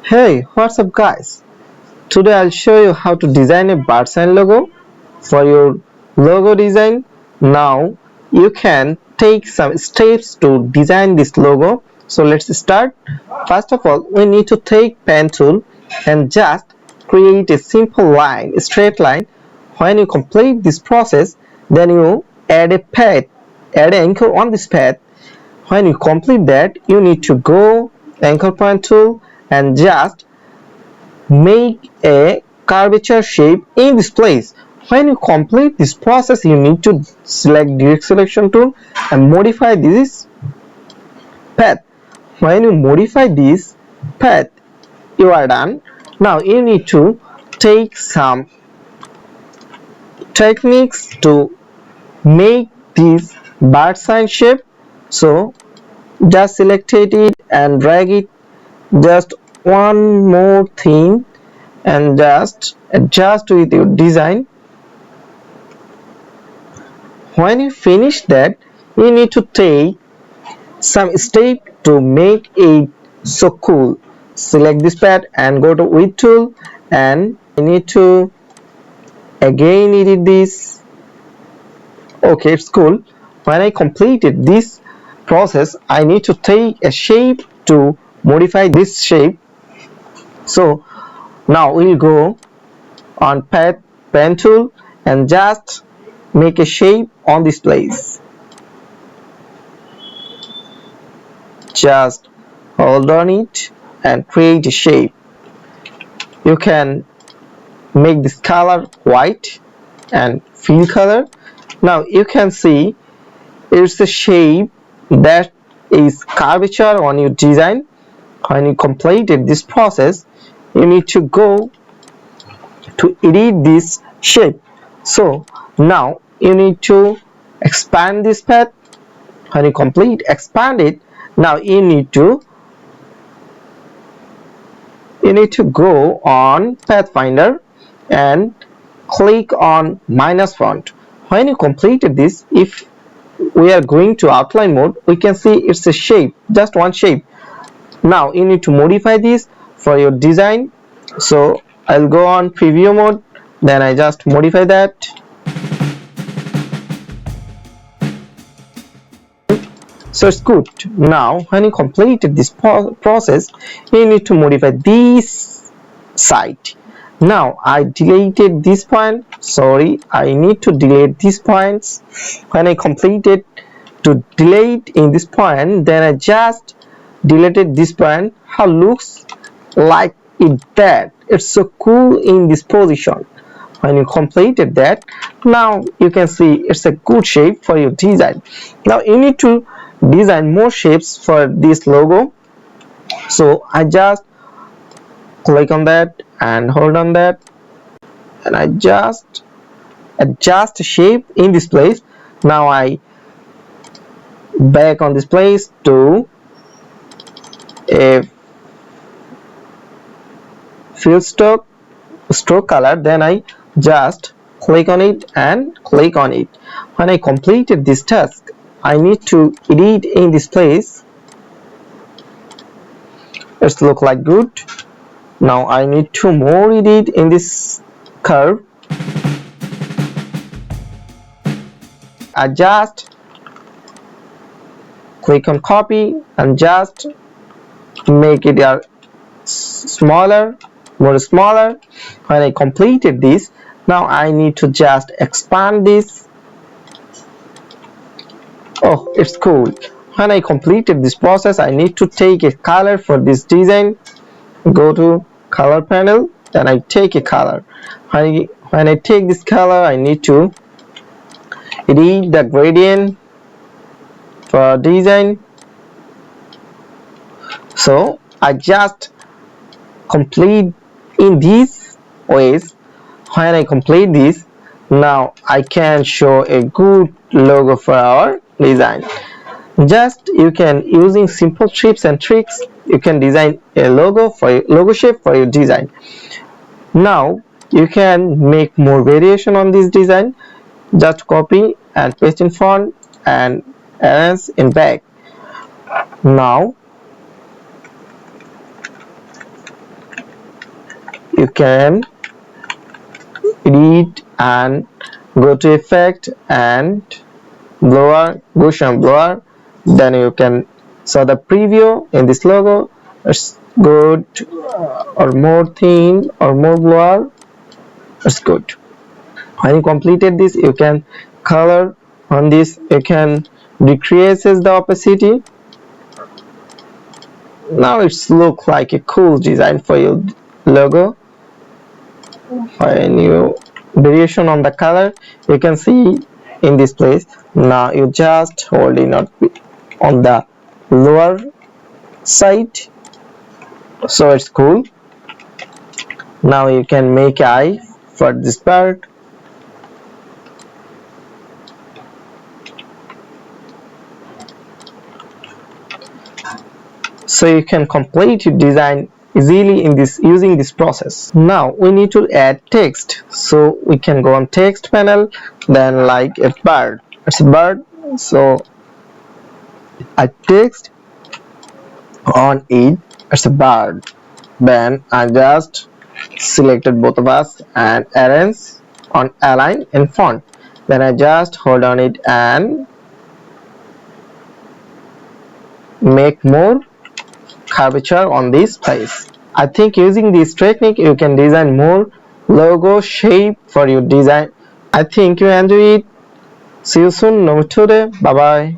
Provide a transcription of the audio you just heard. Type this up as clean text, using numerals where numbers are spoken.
Hey, what's up guys? Today I'll show you how to design a bird sign logo. For your logo design, now you can take some steps to design this logo. So let's start. First of all, we need to take pen tool and just create a simple line, a straight line. When you complete this process, then you add a path, add an anchor on this path. When you complete that, you need to go anchor point tool and just make a curvature shape in this place. When you complete this process, you need to select direct selection tool and modify this path. When you modify this path, you are done. Now you need to take some techniques to make this bird sign shape. So just select it and drag it just one more thing and just adjust with your design. When you finish that, you need to take some step to make it so cool. Select this pad and go to width tool, and I need to again edit this. Okay, it's cool. When I completed this process, I need to take a shape to modify this shape. So now we'll go on pen tool and just make a shape on this place. Just hold on it and create a shape. You can make this color white and fill color. Now you can see it's a shape that is curvature on your design. When you completed this process, you need to go to edit this shape. So now you need to expand this path. When you complete expand it, now you need to go on Pathfinder and click on minus font. When you completed this, if we are going to outline mode, we can see it's a shape, just one shape. Now you need to modify this for your design. So I'll go on preview mode, then I just modify that. So it's good. Now when you completed this process, you need to modify this side. Now I deleted this point. Sorry, I need to delete these points. When I completed to delete in this point, then I just deleted this point. How looks like it that? It's so cool in this position. When you completed that, now you can see it's a good shape for your design. Now you need to design more shapes for this logo. So I just click on that and hold on that, and I just adjust the shape in this place. Now I back on this place to a fill stroke color, then I just click on it and click on it. When I completed this task, I need to edit in this place. It's look like good. Now I need to more edit in this curve. I just click on copy and just make it smaller, more smaller. When I completed this, now I need to just expand this. Oh, it's cool. When I completed this process, I need to take a color for this design. Go to color panel, then I take a color. When I take this color, I need to edit the gradient for design. So I just complete in these ways. When I complete this, now I can show a good logo for our design. Just you can, using simple tips and tricks, you can design a logo shape for your design. Now you can make more variation on this design. Just copy and paste in front and arrange in back. Now you can edit and go to effect and blower, Gaussian blower. Then you can saw the preview in this logo. It's good, or more thin or more blower. It's good. When you completed this, you can color on this. You can decreases the opacity. Now it's look like a cool design for your logo. When you variation on the color, you can see in this place. Now you just hold it on the lower side, so it's cool. Now you can make eye for this part. So you can complete your design easily in this using this process. Now we need to add text, so we can go on text panel, then like a bird, it's a bird, so I text on it, it's a bird. Then I just selected both of us and arrange on align and font. Then I just hold on it and make more curvature on this place. I think using this technique you can design more logo shape for your design. I think you enjoy it. See you soon. Number today. Bye bye.